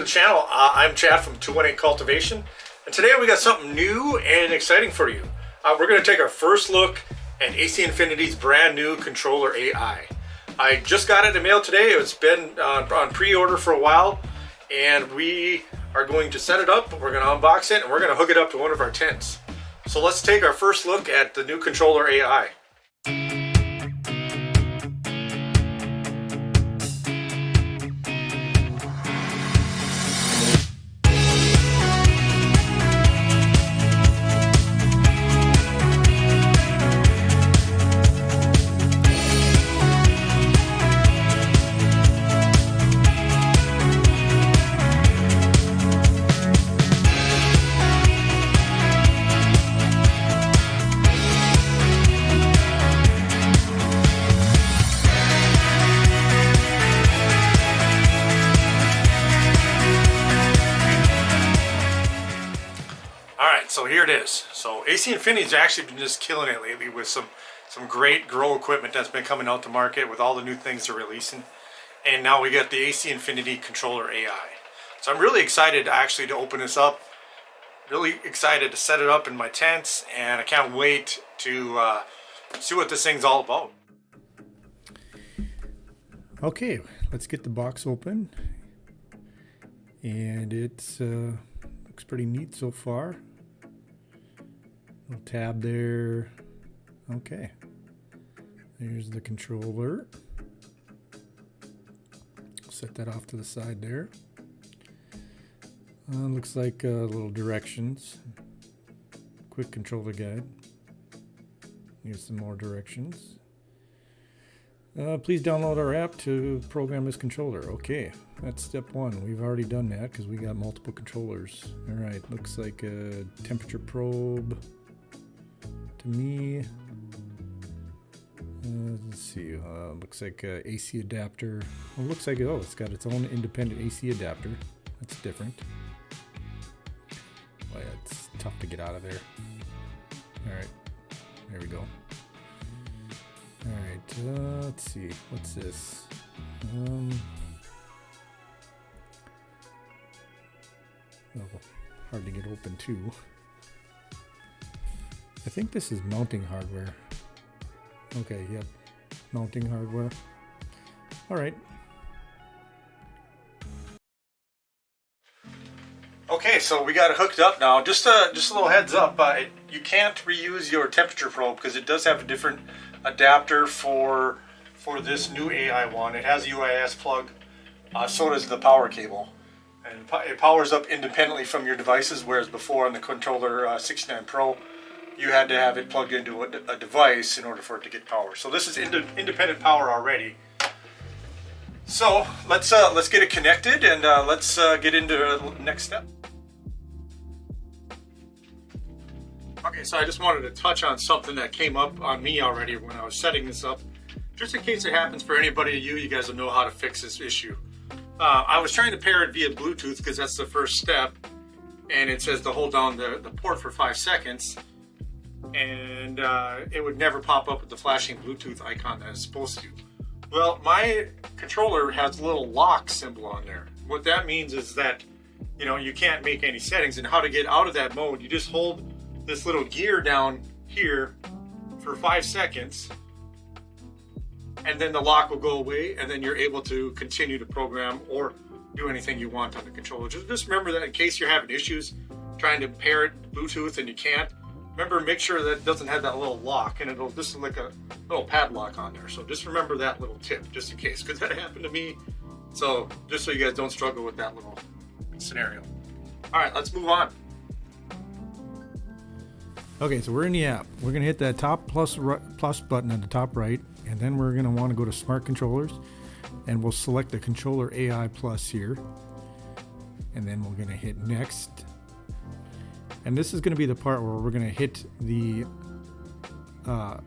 the channel. I'm Chad from 218 Cultivation, and today we got something new and exciting for you. We're going to take our first look at AC Infinity's brand new controller AI. I just got it in the mail today. It's been on pre-order for a while, and we are going to set it up, we're going to unbox it, and we're going to hook it up to one of our tents. So let's take our first look at the new controller AI. So here it is. So AC Infinity's actually been just killing it lately with some great grow equipment that's been coming out to market with all the new things they're releasing. And now we got the AC Infinity controller AI. So I'm really excited actually to open this up. Really excited to set it up in my tents, and I can't wait to see what this thing's all about. Okay, let's get the box open. And it's looks pretty neat so far. Little tab there. Okay. There's the controller. Set that off to the side there. Looks like little directions. Quick controller guide. Here's some more directions. Please download our app to program this controller. Okay, that's step one. We've already done that because we got multiple controllers. All right, looks like a temperature probe. To me, let's see, looks like a AC adapter. Well, it looks like, oh, it's got its own independent AC adapter. That's different. Oh yeah, it's tough to get out of there. Alright, there we go. Alright, let's see, what's this? Oh, hard to get open too. I think this is mounting hardware. Okay, yep. Mounting hardware. Alright. Okay, so we got it hooked up now. Just a little heads up, you can't reuse your temperature probe because it does have a different adapter for this new AI one. It has a UIS plug, so does the power cable. And it powers up independently from your devices, whereas before on the controller 69 Pro, you had to have it plugged into a device in order for it to get power. So this is independent power already. So let's get it connected, and let's get into the next step. Okay, so I just wanted to touch on something that came up on me already when I was setting this up, just in case it happens for anybody of you guys will know how to fix this issue. I was trying to pair it via Bluetooth because that's the first step, and it says to hold down the port for 5 seconds. And it would never pop up with the flashing Bluetooth icon that it's supposed to. Well, my controller has a little lock symbol on there. What that means is that, you know, you can't make any settings, and how to get out of that mode, you just hold this little gear down here for 5 seconds, and then the lock will go away, and then you're able to continue to program or do anything you want on the controller. Just remember that in case you're having issues trying to pair it Bluetooth and you can't, remember, make sure that it doesn't have that little lock, and it'll just like a little padlock on there. So just remember that little tip, just in case, because that happened to me. So just so you guys don't struggle with that little scenario. All right, let's move on. Okay, so we're in the app. We're gonna hit that top plus button at the top right, and then we're gonna want to go to Smart Controllers, and we'll select the Controller AI Plus here, and then we're gonna hit Next. And this is going to be the part where we're going to hit the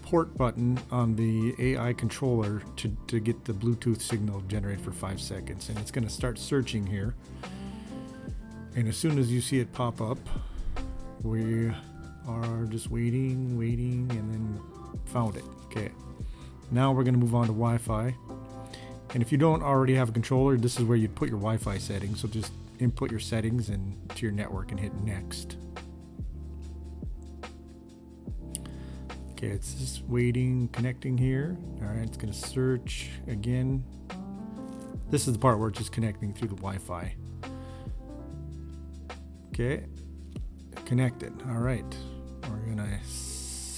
port button on the AI controller to get the Bluetooth signal generated for 5 seconds. And it's going to start searching here. And as soon as you see it pop up, we are just waiting, and then found it. Okay. Now we're going to move on to Wi-Fi. And if you don't already have a controller, this is where you'd put your Wi-Fi settings. So just input your settings and to your network and hit next. Okay, it's just waiting, connecting here. All right, it's gonna search again. This is the part where it's just connecting through the Wi-Fi. Okay, connected. All right, we're gonna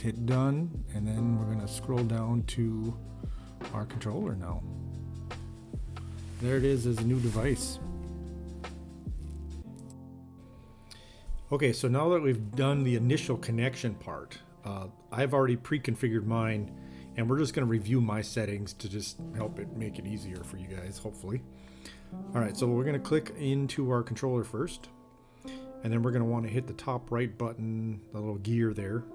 hit done, and then we're gonna scroll down to our controller now. There it is as a new device. Okay, so now that we've done the initial connection part, I've already pre-configured mine, and we're just going to review my settings to just help it make it easier for you guys, hopefully. All right, so we're going to click into our controller first, and then we're going to want to hit the top right button, the little gear there.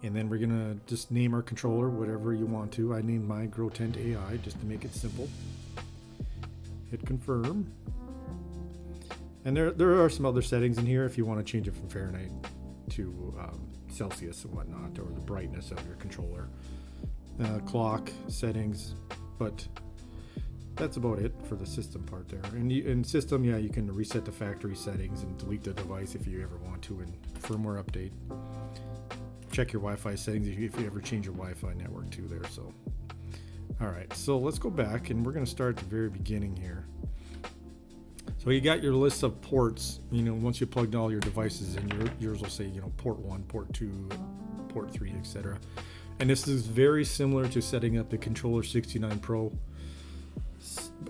And then we're going to just name our controller whatever you want to. I named mine GrowTent AI just to make it simple. Hit confirm. And there are some other settings in here if you want to change it from Fahrenheit to Celsius and whatnot, or the brightness of your controller, clock settings, but that's about it for the system part there. And in system, yeah, you can reset the factory settings and delete the device if you ever want to, and firmware update. Check your Wi-Fi settings if you ever change your Wi-Fi network too there. So, all right, so let's go back and we're going to start at the very beginning here. So you got your list of ports, once you plugged all your devices in, yours will say, port 1, port 2, port 3, etc. And this is very similar to setting up the Controller 69 Pro,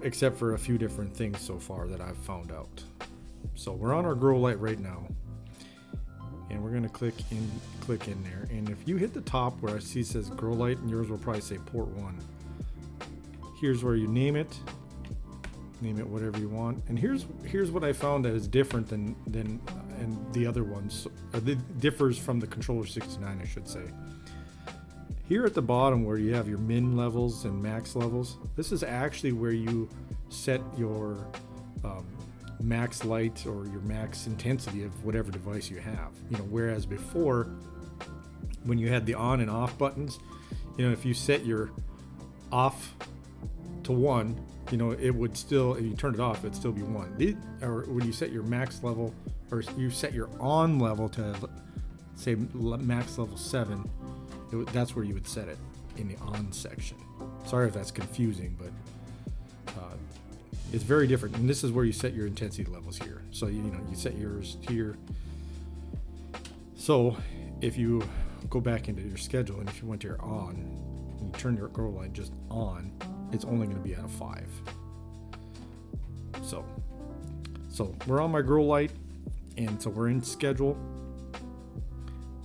except for a few different things so far that I've found out. So we're on our grow light right now, and we're going to click in there. And if you hit the top where I see it says grow light, and yours will probably say port 1. Here's where you name it whatever you want. And here's what I found that is different than and the other ones. It differs from the Controller 69, I should say. Here at the bottom where you have your min levels and max levels, this is actually where you set your max light or your max intensity of whatever device you have. Whereas before, when you had the on and off buttons, if you set your off to 1, it would still, if you turn it off, it'd still be 1. Or when you set your max level, or you set your on level to, say, max level 7, that's where you would set it, in the on section. Sorry if that's confusing, but it's very different. And this is where you set your intensity levels here. So, you set yours here. So if you go back into your schedule, and if you went to your on, and you turn your grow light just on, it's only going to be at a 5. So we're on my grow light, and so we're in schedule,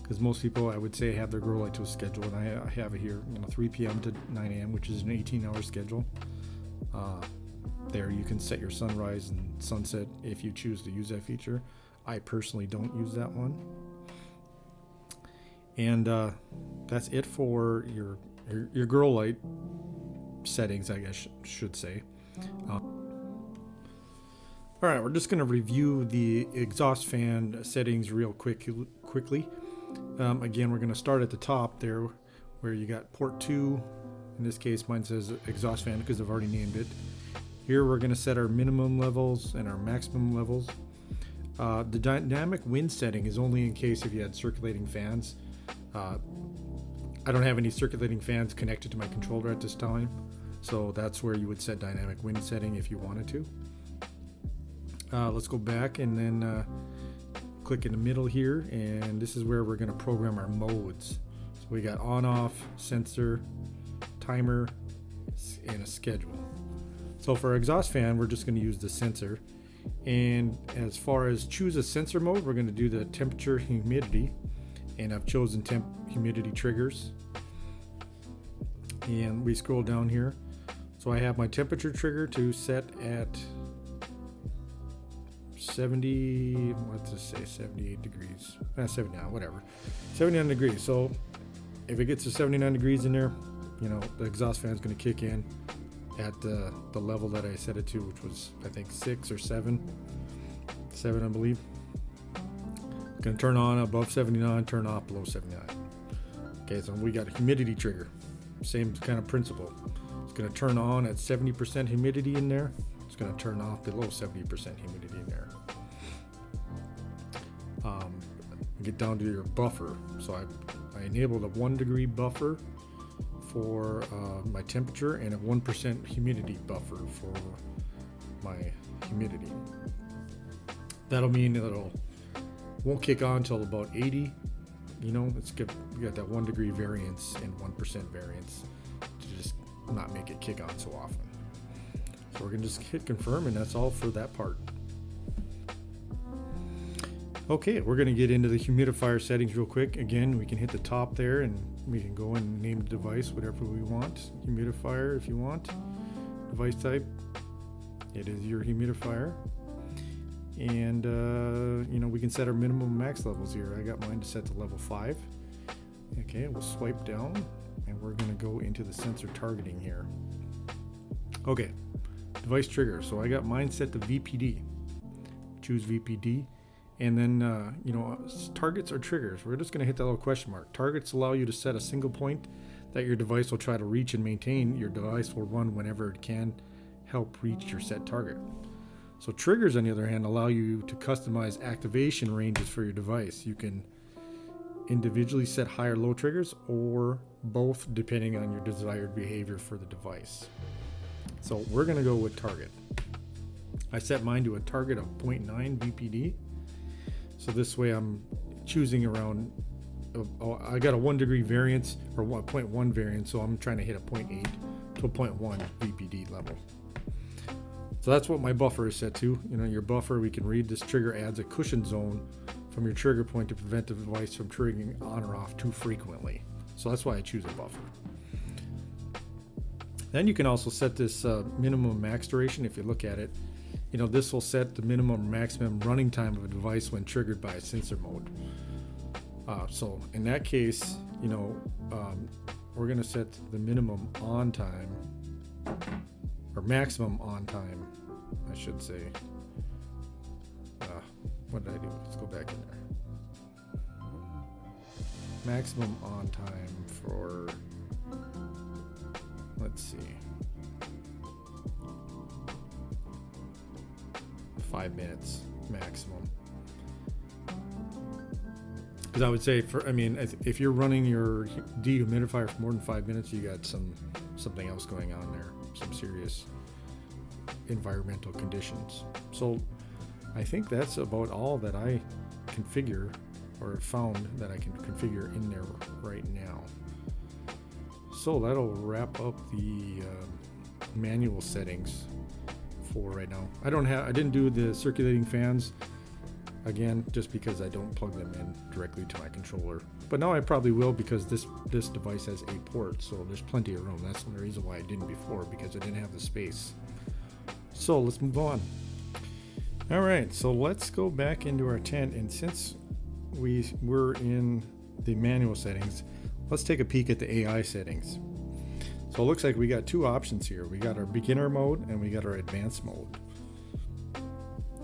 because most people, I would say, have their grow light to a schedule, and I have it here, 3 p.m. to 9 a.m., which is an 18-hour schedule. There you can set your sunrise and sunset if you choose to use that feature. I personally don't use that one. And that's it for your grow light settings, I guess should say. All right, we're just going to review the exhaust fan settings real quickly. Again, we're going to start at the top there where you got port 2. In this case, mine says exhaust fan because I've already named it. Here we're going to set our minimum levels and our maximum levels. The dynamic wind setting is only in case if you had circulating fans. I don't have any circulating fans connected to my controller at this time, so that's where you would set dynamic wind setting if you wanted to. Let's go back and then click in the middle here, and this is where we're going to program our modes. So we got on, off, sensor, timer, and a schedule. So for our exhaust fan, we're just going to use the sensor. And as far as choose a sensor mode, we're going to do the temperature, humidity, and I've chosen temp humidity triggers. And we scroll down here. So I have my temperature trigger to set at 70, let's just say 78 degrees, 79, whatever, 79 degrees. So if it gets to 79 degrees in there, the exhaust fan is going to kick in at the level that I set it to, which was, I think, 6 or 7, I believe. It's going to turn on above 79, turn off below 79. Okay, so we got a humidity trigger, same kind of principle. It's going to turn on at 70% humidity in there. It's going to turn off below 70% humidity in there. Get down to your buffer. So I enabled a 1 degree buffer for my temperature and a 1% humidity buffer for my humidity. That'll mean it'll won't kick on until about 80. You know, you got that 1 degree variance and 1% variance to just not make it kick on so often. So we're gonna just hit confirm, and that's all for that part. Okay, we're gonna get into the humidifier settings real quick. Again, we can hit the top there and we can go and name the device whatever we want. Humidifier if you want. Device type, it is your humidifier. And you know, we can set our minimum and max levels here. I got mine to set to level 5. Okay, we'll swipe down and we're gonna go into the sensor targeting here. Okay, device trigger. So I got mine set to VPD. Choose VPD. And then, you know, targets or triggers. We're just going to hit that little question mark. Targets allow you to set a single point that your device will try to reach and maintain. Your device will run whenever it can help reach your set target. So triggers, on the other hand, allow you to customize activation ranges for your device. You can individually set high or low triggers, or both depending on your desired behavior for the device. So we're going to go with target. I set mine to a target of 0.9 VPD. So this way I'm choosing around, I got a 1 degree variance or 1.1 variance, so I'm trying to hit a 0.8 to a 0.1 VPD level. So that's what my buffer is set to. You know, your buffer, we can read this trigger adds a cushion zone from your trigger point to prevent the device from triggering on or off too frequently. So that's why I choose a buffer. Then you can also set this minimum max duration. If you look at it, you know, this will set the minimum or maximum running time of a device when triggered by a sensor mode. So in that case, you know, we're going to set the minimum on time, or maximum on time, I should say. What did I do? Let's go back in there. Maximum on time for, let's see, 5 minutes maximum. Because I would say, if you're running your dehumidifier for more than 5 minutes, you got something else going on there, some serious environmental conditions. So I think that's about all that I configure or found that I can configure in there right now. So that'll wrap up the manual settings for right now. I didn't do the circulating fans again, just because I don't plug them in directly to my controller. But now I probably will, because this device has a port, so there's plenty of room. That's the reason why I didn't before, because I didn't have the space. So let's move on. All right, so let's go back into our tent, and since we were in the manual settings, let's take a peek at the AI settings. So it looks like we got two options here. We got our beginner mode and we got our advanced mode.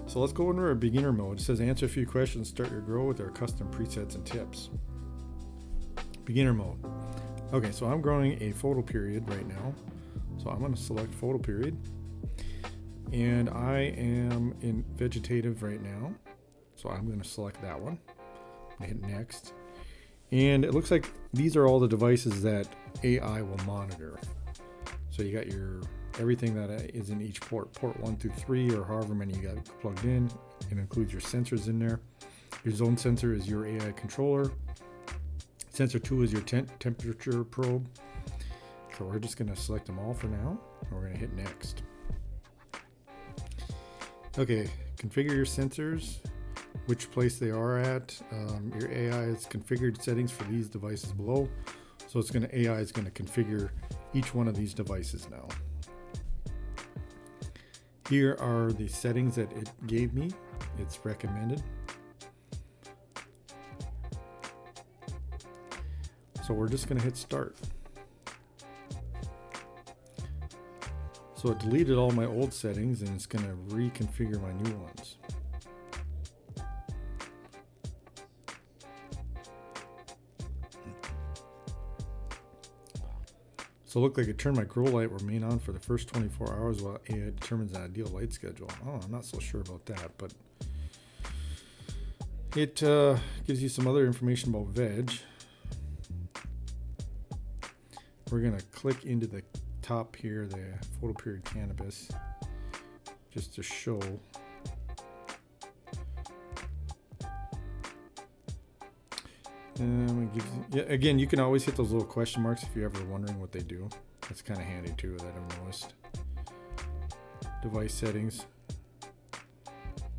So let's go into our beginner mode. It says answer a few questions, start your grow with our custom presets and tips. Beginner mode. Okay, so I'm growing a photo period right now. So I'm going to select photo period. And I am in vegetative right now. So I'm going to select that one. I'm going to hit next. And it looks like these are all the devices that AI will monitor. So you got your everything that is in each port 1 through 3, or however many you got plugged in. It includes your sensors in there. Your zone sensor is your AI controller. Sensor 2 is your temperature probe. So we're just going to select them all for now, and we're going to hit next. Okay, configure your sensors, which place they are at. Your AI has configured settings for these devices below. So AI is going to configure each one of these devices now. Here are the settings that it gave me. It's recommended. So we're just going to hit start. So it deleted all my old settings and it's going to reconfigure my new ones. So it looked like it turned my grow light remain on for the first 24 hours while AI determines an ideal light schedule. Oh, I'm not so sure about that, but it gives you some other information about veg. We're going to click into the top here, the photoperiod cannabis, just to show. Again, you can always hit those little question marks if you're ever wondering what they do. That's kind of handy too, that I've noticed. Device settings.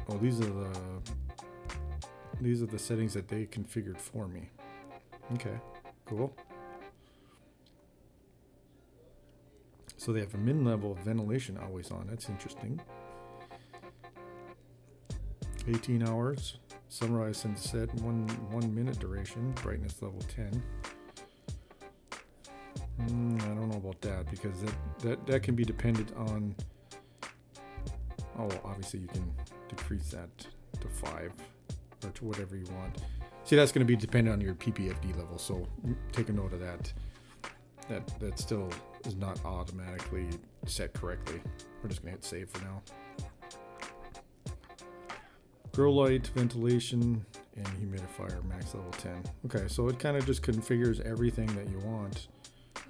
Oh, these are the settings that they configured for me. Okay, cool. So they have a min level of ventilation always on. That's interesting. 18 hours. Sunrise, sunset, one minute duration. Brightness level 10. I don't know about that, because that can be dependent on. Oh, obviously you can decrease that to 5 or to whatever you want. See, that's going to be dependent on your PPFD level. So take a note of that. That still is not automatically set correctly. We're just going to hit save for now. Grow light, ventilation, and humidifier, max level 10. Okay, so it kind of just configures everything that you want.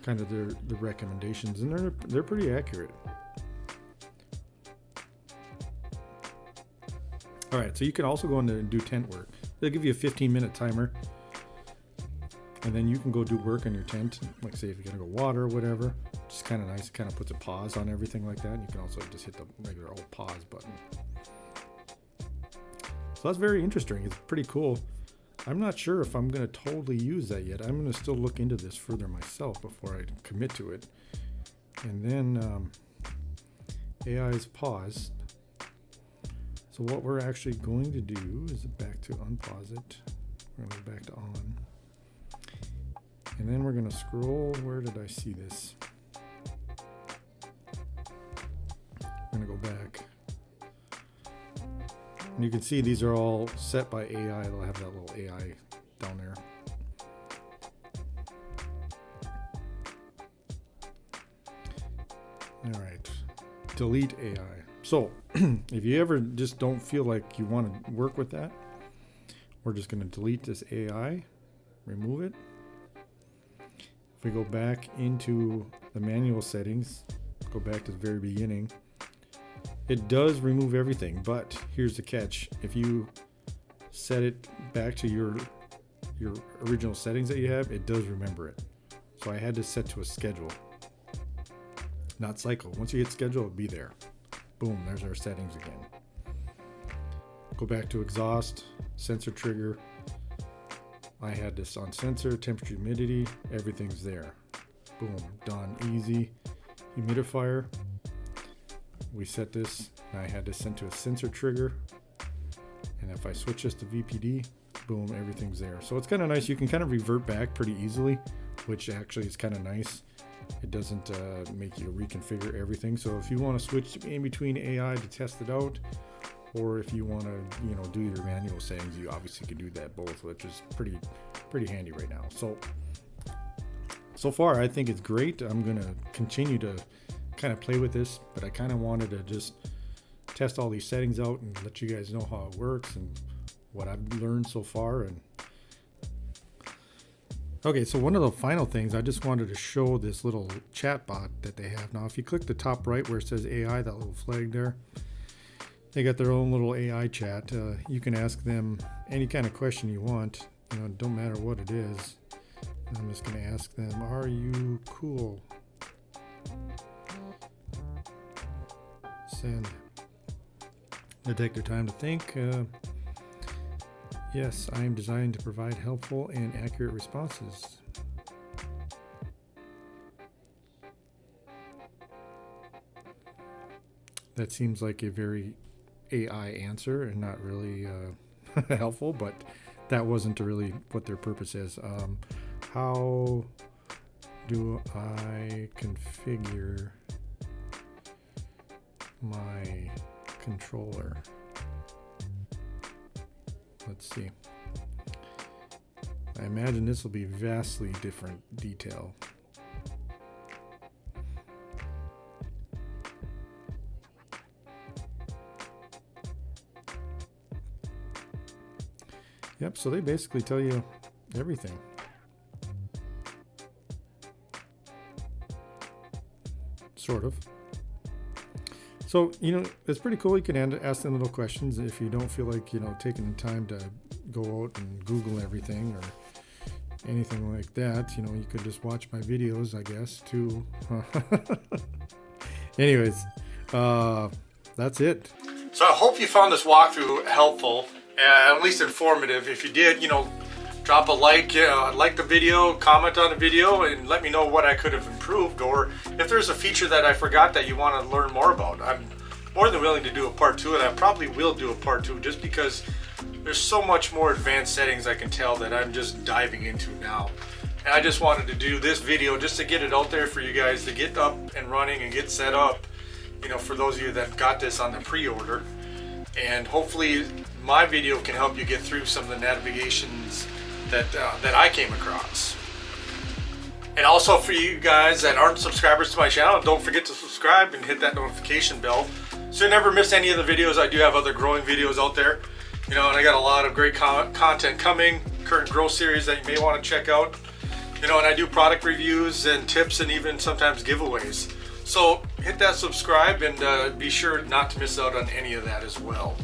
Kind of the recommendations, and they're pretty accurate. All right, so you can also go in there and do tent work. They'll give you a 15-minute timer, and then you can go do work on your tent. Like say if you're gonna go water or whatever, which is kind of nice. It kind of puts a pause on everything like that. And you can also just hit the regular old pause button. So that's very interesting. It's pretty cool. I'm not sure if I'm going to totally use that yet. I'm going to still look into this further myself before I commit to it. And then AI is paused. So what we're actually going to do is back to unpause it. We're going to go back to on. And then we're going to scroll. Where did I see this? I'm going to go back. And you can see these are all set by AI. They'll have that little AI down there. All right, delete AI. So if you ever just don't feel like you want to work with that, we're just going to delete this AI, remove it. If we go back into the manual settings, go back to the very beginning, it does remove everything, but here's the catch. If you set it back to your original settings that you have, it does remember it. So I had to set to a schedule, not cycle. Once you hit schedule, it'll be there. Boom, there's our settings again. Go back to exhaust, sensor trigger. I had this on sensor, temperature, humidity, everything's there. Boom, done, easy. Humidifier. We set this, and I had this sent to a sensor trigger. And if I switch this to VPD, boom, everything's there. So it's kind of nice. You can kind of revert back pretty easily, which actually is kind of nice. It doesn't make you reconfigure everything. So if you want to switch in between AI to test it out, or if you want to, do your manual settings, you obviously can do that both, which is pretty handy right now. So far, I think it's great. I'm going to continue to kind of play with this, but I kind of wanted to just test all these settings out and let you guys know how it works and what I've learned so far. And okay, so one of the final things, I just wanted to show this little chat bot that they have now. If you click the top right where it says AI, that little flag there, they got their own little AI chat. You can ask them any kind of question you want. Don't matter what it is. I'm just going to ask them, are you cool? Send. They take their time to think. Yes, I am designed to provide helpful and accurate responses. That seems like a very AI answer and not really helpful, but that wasn't really what their purpose is. How do I configure my controller? Let's see. I imagine this will be vastly different detail. Yep, so they basically tell you everything. Sort of. So, you know, it's pretty cool. You can ask them little questions if you don't feel like, you know, taking the time to go out and Google everything or anything like that. You know, you could just watch my videos, I guess, too. Anyways, that's it. So I hope you found this walkthrough helpful, at least informative. If you did, you know, drop a like the video, comment on the video, and let me know what I could have improved, or if there's a feature that I forgot that you want to learn more about. I'm more than willing to do a part 2, and I probably will do a part 2 just because there's so much more advanced settings I can tell that I'm just diving into now. And I just wanted to do this video just to get it out there for you guys to get up and running and get set up, you know, for those of you that got this on the pre-order. And hopefully my video can help you get through some of the navigations that I came across. And also for you guys that aren't subscribers to my channel, don't forget to subscribe and hit that notification bell so you never miss any of the videos. I do have other growing videos out there, you know, and I got a lot of great content coming, current growth series that you may want to check out, you know, and I do product reviews and tips and even sometimes giveaways. So hit that subscribe and be sure not to miss out on any of that as well.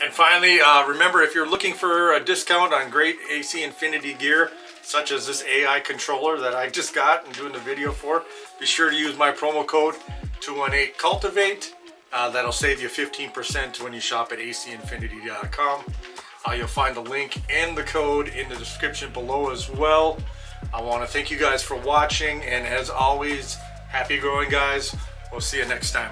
And finally, remember, if you're looking for a discount on great AC Infinity gear, such as this AI controller that I just got and doing the video for, be sure to use my promo code 218CULTIVATE. That'll save you 15% when you shop at acinfinity.com. You'll find the link and the code in the description below as well. I want to thank you guys for watching, and as always, happy growing, guys. We'll see you next time.